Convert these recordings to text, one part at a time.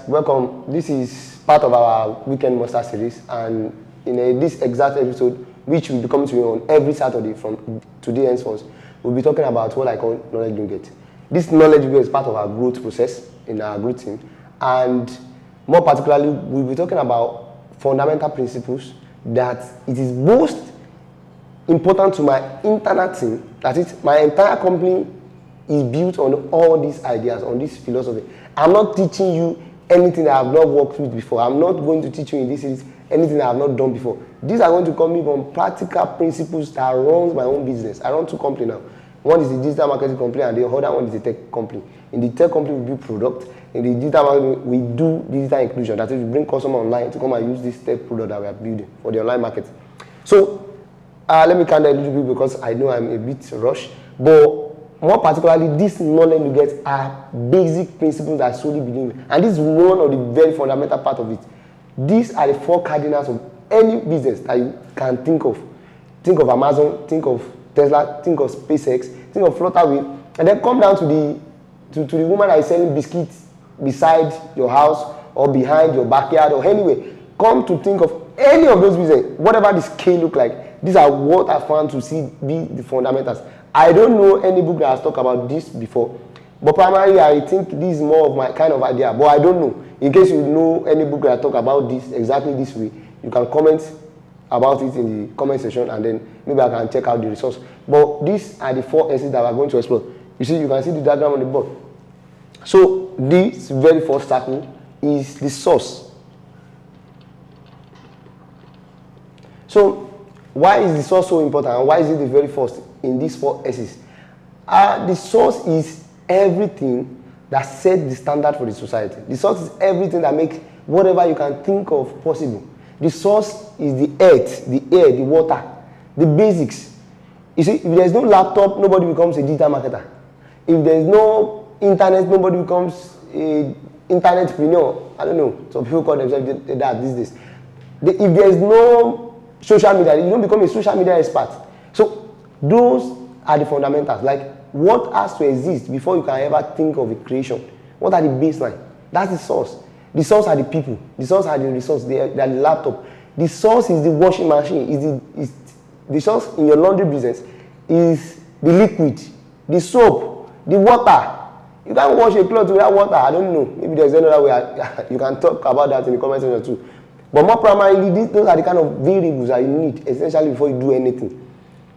welcome. This is part of our Weekend Monster series, and in this exact episode, which will be coming to you on every Saturday from today henceforth, we'll be talking about what I call knowledge nugget. This knowledge nugget is part of our growth process in our growth team, and more particularly, we'll be talking about fundamental principles that it is most important to my internal team. That is, my entire company is built on all these ideas, on this philosophy. I'm not teaching you anything that I've not worked with before. I'm not going to teach you in this series anything that I've not done before. These are going to come from practical principles that runs my own business. I run two companies now. One is the digital marketing company, and the other one is the tech company. In the tech company, we build product. In the digital marketing, we do digital inclusion. That is, we bring customers online to come and use this tech product that we are building for the online market. So, let me calm down a little bit because I know I'm a bit rushed. But more particularly, this knowledge you get are basic principles that I solely believe in. And this is one of the very fundamental part of it. These are the four cardinals of any business that you can think of. Think of Amazon, think of Tesla, think of SpaceX, think of Flutterwave, and then come down to the woman that is selling biscuits beside your house or behind your backyard or anywhere. Come to think of any of those businesses, whatever the scale look like. These are what I found to see be the fundamentals. I don't know any book that has talked about this before, but primarily I think this is more of my kind of idea, but I don't know. In case you know any book that talk about this exactly this way, you can comment about it in the comment section, and then maybe I can check out the resource. But these are the four S's that we're going to explore. You see, you can see the diagram on the board. So this very first circle is the source. So why is the source so important, and why is it the very first in these four S's? The source is everything that sets the standard for the society. The source is everything that makes whatever you can think of possible. The source is the earth, the air, the water, the basics. You see, if there's no laptop, nobody becomes a digital marketer. If there's no internet, nobody becomes an internetpreneur. I don't know. Some people call themselves that these days. If there's no social media, you don't become a social media expert. So those are the fundamentals. Like, what has to exist before you can ever think of a creation? What are the baseline? That's the source. The source are the people. The source are the resource. They are the laptop. The source is the washing machine. The source in your laundry business is the liquid, the soap, the water. You can't wash a cloth without water. I don't know. Maybe there's another way. You can talk about that in the comment section too. But more primarily, those are the kind of variables that you need essentially before you do anything.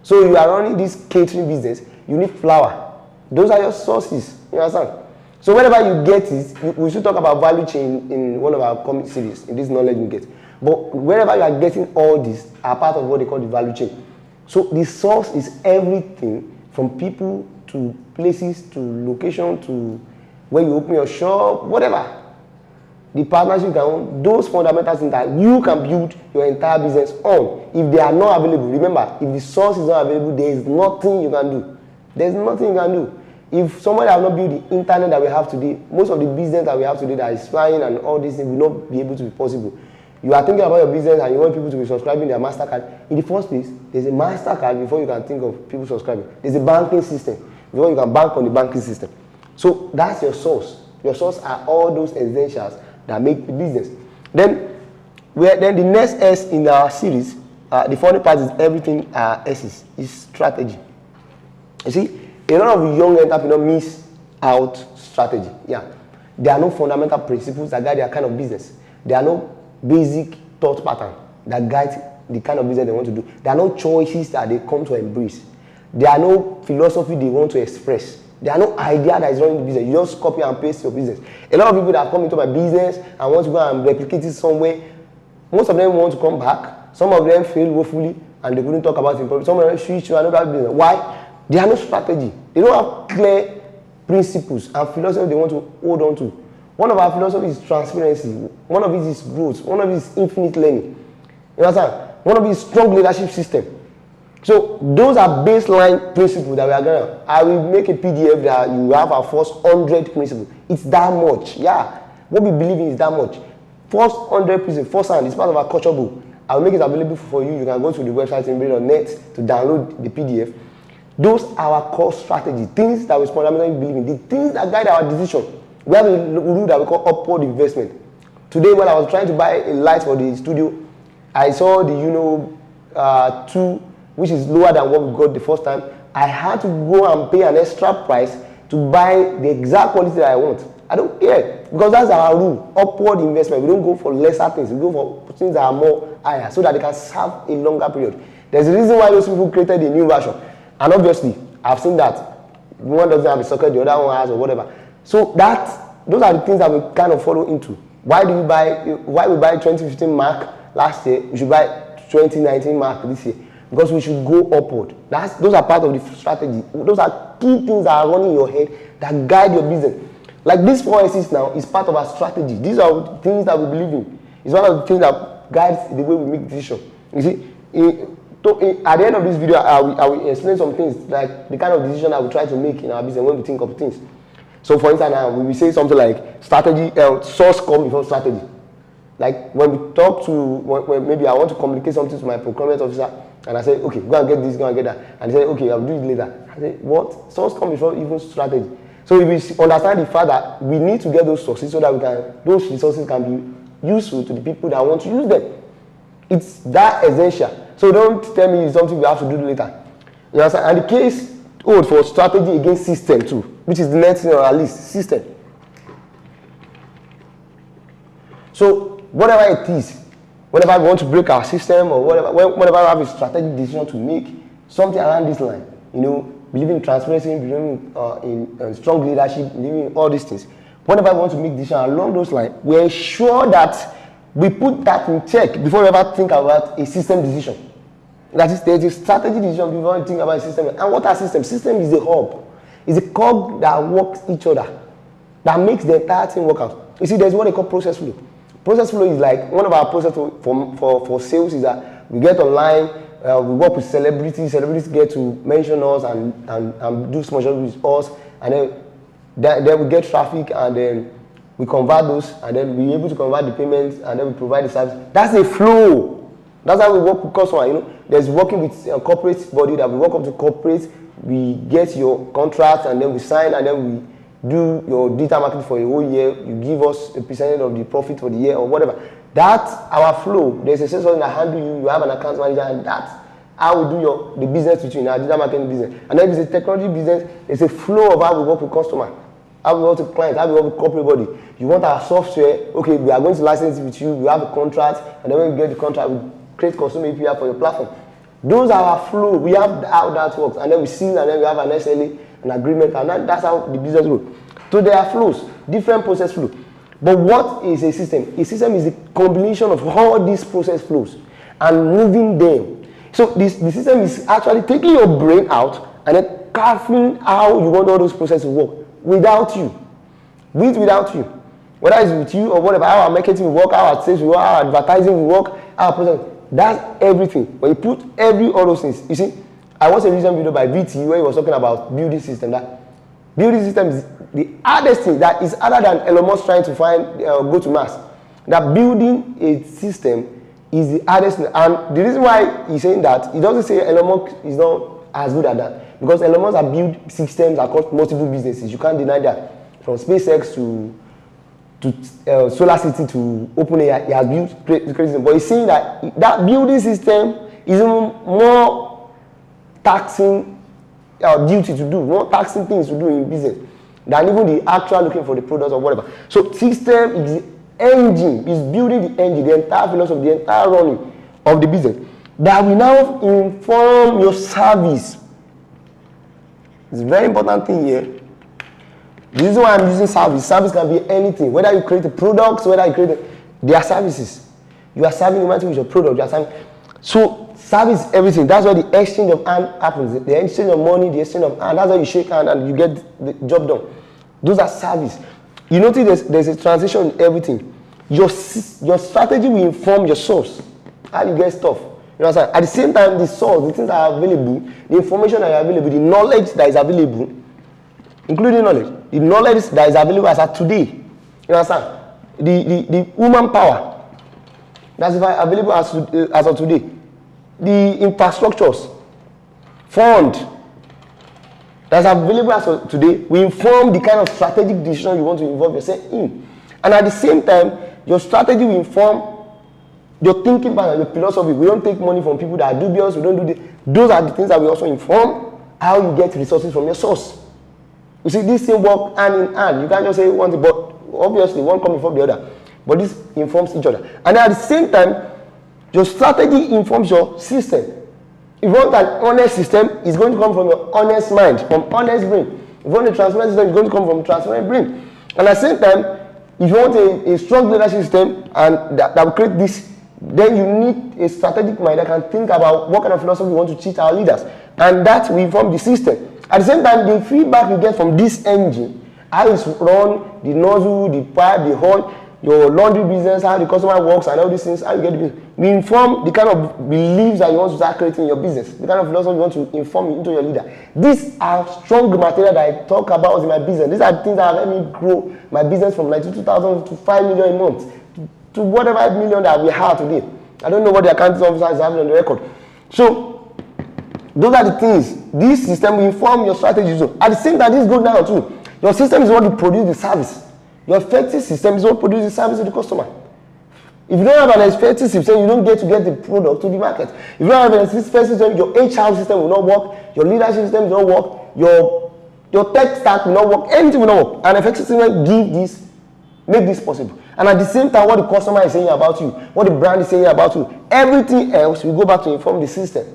So you are running this catering business, you need flour. Those are your sources. You understand? So whenever you get it, we should talk about value chain in one of our comic series, in this knowledge you get. But wherever you are getting all these are part of what they call the value chain. So the source is everything from people to places to location to where you open your shop, whatever. The partnership you can own, those fundamentals in that you can build your entire business on. If they are not available, remember, if the source is not available, there is nothing you can do. There's nothing you can do. If somebody has not built the internet that we have today, most of the business that we have today that is flying and all these things will not be able to be possible. You are thinking about your business and you want people to be subscribing their MasterCard. In the first place, there's a MasterCard before you can think of people subscribing. There's a banking system before you can bank on the banking system. So that's your source. Your source are all those essentials that make the business. Then the next S in our series, the funny part is everything S's, is strategy. You see, a lot of young entrepreneurs miss out strategy. Yeah, there are no fundamental principles that guide their kind of business. There are no basic thought pattern that guide the kind of business they want to do. There are no choices that they come to embrace. There are no philosophy they want to express. There are no idea that is running the business. You just copy and paste your business. A lot of people that come into my business and want to go and replicate it somewhere, most of them want to come back. Some of them fail woefully and they couldn't talk about it in public. Some of them switch to another business. Why? They have no strategy. They don't have clear principles and philosophy they want to hold on to. One of our philosophies is transparency. One of it is growth. One of it is infinite learning. You understand? One of it is strong leadership system. So those are baseline principles that we are going to. I will make a PDF that you have our first 100 principles. It's that much. Yeah. What we believe in is that much. First 100 principles, first hand, it's part of our culture book. I will make it available for you. You can go to the website timmybrain.net to download the PDF. Those are our core strategy, things that we fundamentally believe in, the things that guide our decision. We have a rule that we call upward investment. Today, when I was trying to buy a light for the studio, I saw the tool, which is lower than what we got the first time. I had to go and pay an extra price to buy the exact quality that I want. I don't care, because that's our rule, upward investment. We don't go for lesser things, we go for things that are more higher, so that they can serve a longer period. There's a reason why those people created a new version. And obviously, I've seen that one doesn't have a socket, the other one has, or whatever. So those are the things that we kind of follow into. Why we buy 2015 Mac last year, we should buy 2019 Mac this year? Because we should go upward. Those are part of the strategy. Those are key things that are running in your head that guide your business. Like this 4S's now is part of our strategy. These are things that we believe in. It's one of the things that guides the way we make decisions. You see, at the end of this video, I will explain some things, like the kind of decision I will try to make in our business when we think of things. So for instance, now we will say something like strategy, source come before strategy. Like when we talk to, when maybe I want to communicate something to my procurement officer, and I say, okay, go and get this, go and get that. And they say, okay, I'll do it later. I say, what? Source come before even strategy. So we understand the fact that we need to get those sources so that those resources can be useful to the people that want to use them. It's that essential. So don't tell me it's something we have to do later. You understand? And the case holds for strategy against system too, which is the next thing on our list, system. So whatever it is, whenever we want to break our system or whatever, whenever we have a strategic decision to make, something around this line, believe in transparency, believe in strong leadership, believe in all these things. Whenever we want to make decisions along those lines, we ensure that we put that in check before we ever think about a system decision. That is, there's a strategy decision before we think about a system. And what are systems? System is a hub. It's a cog that works each other, that makes the entire thing work out. You see, there's what they call process flow. Process flow is like one of our process for sales is that we get online, we work with celebrities. Celebrities get to mention us and do sponsorship with us, and then we get traffic, and then we convert those, and then we're able to convert the payments, and then we provide the service. That's a flow. That's how we work with customers. There's working with a corporate body that we work up to corporate. We get your contract, and then we sign, and then we do your digital marketing for a whole year. You give us a percentage of the profit for the year or whatever. That's our flow. There's a system that handle you. You have an account manager, and that's how we do the business between our digital marketing business. And then if it's a technology business, it's a flow of how we work with customers, how we work with clients, how we work with corporate body. You want our software, okay, we are going to license it with you. We have a contract, and then when we get the contract, we create consumer API for your platform. Those are our flow. We have how that works, and then we seal, and then we have an SLA, an agreement, and that's how the business works. So there are flows, different process flows. But what is a system? A system is a combination of all these process flows and moving them. So the system is actually taking your brain out and then crafting how you want all those processes to work without you. Without you. Whether it's with you or whatever, how our marketing will work, how our sales will work, how our advertising will work, how our process. That's everything. When you put all those things, you see, I watched a recent video by VT where he was talking about building system. That building system is the hardest thing, that is other than Elon Musk trying to go to Mars. That building a system is the hardest thing. And the reason why he's saying that, he doesn't say Elon Musk is not as good at that. Because Elon Musk has built systems across multiple businesses. You can't deny that. From SpaceX to Solar City to OpenAI, he has built crazy. But he's saying that building system is even more taxing duty to do, more taxing things to do in business than even the actual looking for the products or whatever. So system is the engine, is building the engine, the entire philosophy, the entire running of the business that will now inform your service. It's a very important thing here. This is why I'm using service. Service can be anything. Whether you create a product, whether you create their services. You are serving humanity with your product. You are serving. So service is everything. That's why the exchange of hand happens. The exchange of money, the exchange of hand. That's why you shake hand and you get the job done. Those are service. You notice there's a transition in everything. Your strategy will inform your source. How you get stuff. You know what I'm saying? At the same time, the source, the things that are available, the information that is available, the knowledge that is available, including knowledge. The knowledge that is available as of today. You understand? The human power that's available as of today. The infrastructures, fund, that's available as of today will inform the kind of strategic decision you want to involve yourself in. And at the same time, your strategy will inform your thinking pattern, your philosophy. We don't take money from people that are dubious. We don't do this. Those are the things that will also inform how you get resources from your source. You see, this thing work hand in hand. You can't just say one thing, but obviously one comes before the other. But this informs each other. And at the same time, your strategy informs your system. If you want an honest system, it's going to come from your honest mind, from honest brain. If you want a transparent system, it's going to come from transparent brain. And at the same time, if you want a strong leadership system and that will create this, then you need a strategic mind that can think about what kind of philosophy you want to teach our leaders. And that will inform the system. At the same time, the feedback you get from this engine, how it's run, the nozzle, the pipe, the horn, your laundry business, how the customer works, and all these things, how you get the business, will inform the kind of beliefs that you want to start creating in your business, the kind of philosophy you want to inform into your leader. These are strong material that I talk about in my business. These are the things that have helped me grow my business from like 2,000 to 5 million a month to whatever million that we have today. I don't know what the accounting officer is having on the record. So those are the things. This system will inform your strategy. So at the same time, this goes down too. Your system is what will produce the service. Your effective system is what produces the service to the customer. If you don't have an effective system, you don't get the product to the market. If you don't have an effective system, your HR system will not work, your leadership system will not work, your tech stack will not work, anything will not work. An effective system make this possible. And at the same time, what the customer is saying about you, what the brand is saying about you, everything else will go back to inform the system.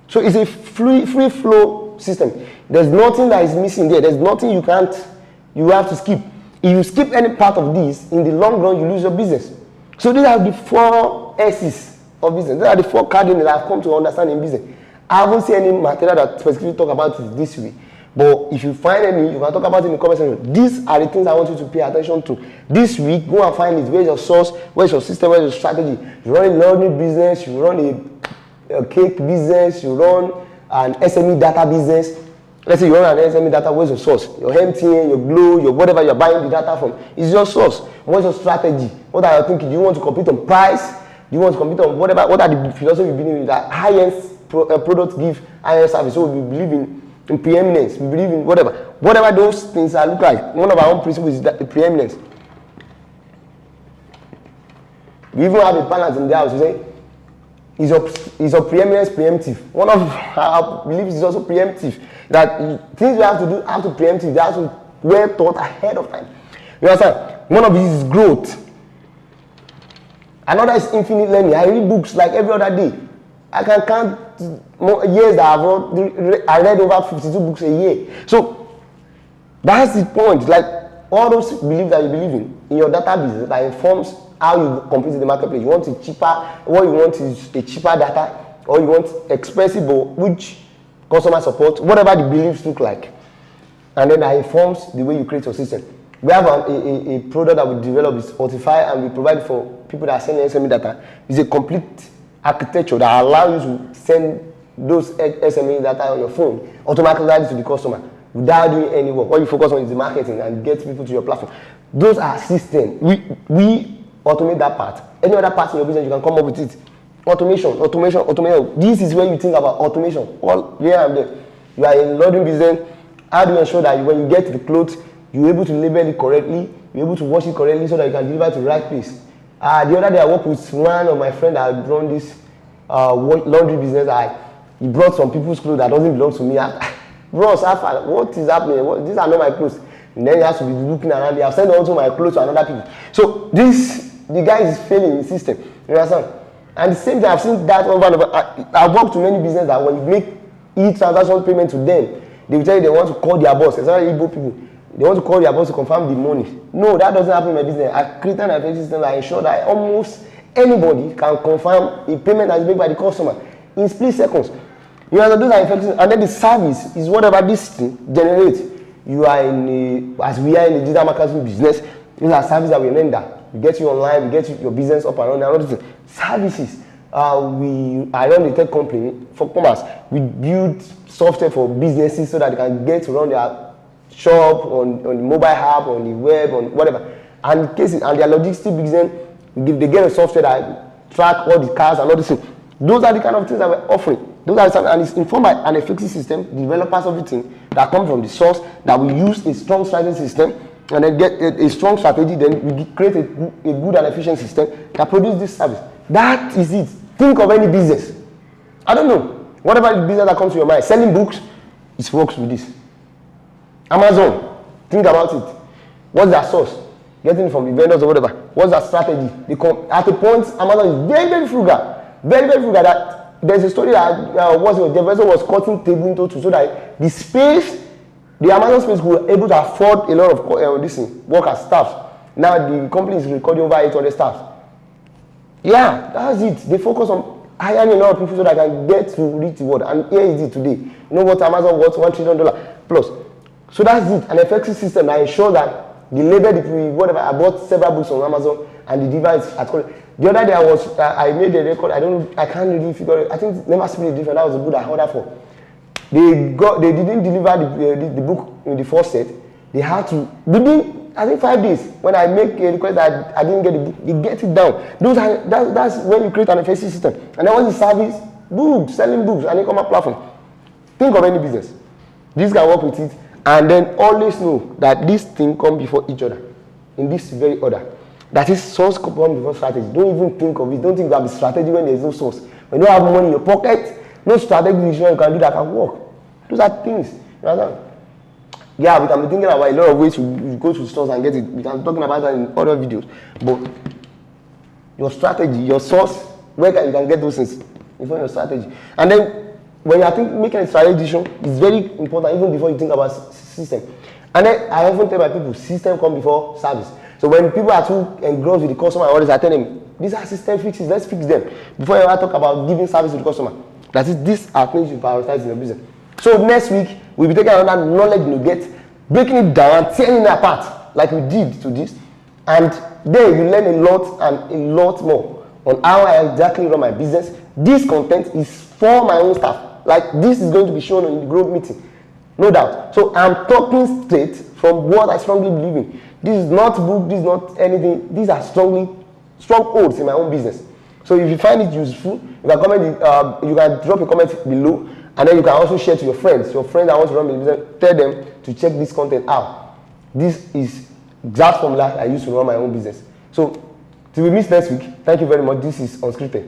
So it's a free flow system. There's nothing that is missing there. There's nothing you have to skip. If you skip any part of this, in the long run, you lose your business. So these are the 4 S's of business. These are the 4 cardinals that I've come to understand in business. I haven't seen any material that specifically talk about it this way. But if you find any, you can talk about it in the comment section. These are the things I want you to pay attention to. This week, go and find it. Where's your source? Where's your system? Where's your strategy? You run a learning business, you run a cake business, you run an SME data business. Let's say you run an SME data, where's your source? Your MTN, your Glow, your whatever you're buying the data from is your source. What's your strategy? What are you thinking? Do you want to compete on price? Do you want to compete on whatever? What are the philosophy you believe in? That high-end product give high-end service. So we believe in preeminence. We believe in whatever those things are look like. One of our own principles is that the preeminence. We even have a balance in the house. We say, is your preeminence preemptive? One of our beliefs is also preemptive. That things we have to do have to preemptive. They have to well thought ahead of time. You understand? One of these is growth. Another is infinite learning. I read books like every other day. I can count years that I read over 52 books a year. So that's the point. Like all those beliefs that you believe in your data business that informs how you compete in the marketplace. You want it cheaper, what you want is a cheaper data, or you want expensive but which customer support, whatever the beliefs look like. And then that informs the way you create your system. We have a product that we develop is Spotify, and we provide for people that are sending SME data. It's a complete architecture that allows you to send those SME data on your phone automatically to the customer without doing any work. What you focus on is the marketing and get people to your platform. Those are systems. We automate that part. Any other part in your business, you can come up with it. Automation. This is where you think about automation. All here and there. You are in laundry business. How do you ensure that when you get the clothes, you're able to label it correctly, you're able to wash it correctly so that you can deliver to the right place? The other day I worked with one of my friends that run this laundry business. He brought some people's clothes that doesn't belong to me. Bros, what is happening? These are not my clothes. And then he has to be looking around. They have sent also my clothes to another people. So the guy is failing in the system. You understand? And the same thing, I've seen that over and over. I've worked to many businesses that when you make e-transaction payment to them, they will tell you they want to call their boss, especially Igbo people. They want to call their boss to confirm the money. No, that doesn't happen in my business. I created an effective system that ensure that almost anybody can confirm a payment that is made by the customer in split seconds. You know, those are effective. And then the service is whatever this thing generates. You are as we are in the digital marketing business, these are services that we render. We get you online, we get you your business up and running, and all these things. Services. I run a tech company for commerce. We build software for businesses so that they can get to run their shop on the mobile app, on the web, on whatever. And cases and their logistics business, they get a software that track all the cars and all these things. Those are the kind of things that we're offering. Those are some, and it's informed by an effective system, developers, everything that comes from the source, that we use a strong strategy system, and then get a strong strategy, then we create a good and efficient system that produces this service. That is it. Think of any business. I don't know. Whatever the business that comes to your mind, selling books, it works with this. Amazon, think about it. What's their source? Getting it from the vendors or whatever. What's their strategy? At a point, Amazon is very, very frugal. Very, very frugal. That there's a story that the person was cutting table into two so that the space, the Amazon space, were able to afford a lot of workers, staff. Now the company is recording over 800 staff. Yeah, that's it. They focus on hiring a lot of people so that I can get to reach the world. And here is it today. You know what Amazon worth? $1 trillion plus. So that's it. An effective system that ensures that the label, whatever. I bought several books on Amazon and the device at quality. The other day I made a record. I can't really figure it. I think Never Split Different. That was the book I ordered for. They didn't deliver the book in the first set. They had to within, I think, 5 days. When I make a request that I didn't get the book, they get it down. That's when you create an effective system. And then once the service, books, selling books, and e-commerce platform. Think of any business. This can work with it, and then always know that this thing come before each other in this very order. That is, source comes before strategy. Don't even think of it. Don't think about the strategy when there is no source. When you don't have money in your pocket, no strategy decision you can do that can work. Those are things. You understand? Yeah, we can be thinking about a lot of ways to go to stores and get it. We can be talking about that in other videos. But your strategy, your source, where you can get those things before your strategy. And then when you are making a strategy decision, it's very important even before you think about system. And then I often tell my people, system come before service. So when people are too engrossed with the customer, I always tell them, these are system fixes, let's fix them. Before you ever talk about giving service to the customer. That is, these are things you prioritize in your business. So next week, we'll be taking another knowledge nugget, breaking it down, tearing it apart, like we did to this. And then you learn a lot and a lot more on how I exactly run my business. This content is for my own staff. Like, this is going to be shown in the group meeting. No doubt. So I'm talking straight from what I strongly believe in. This is not book, this is not anything. These are strongholds in my own business. So if you find it useful, you can you can drop a comment below, and then you can also share to your friends. Your friends that want to run the business, tell them to check this content out. This is exact formula I use to run my own business. So till we meet next week, thank you very much. This is Unscripted.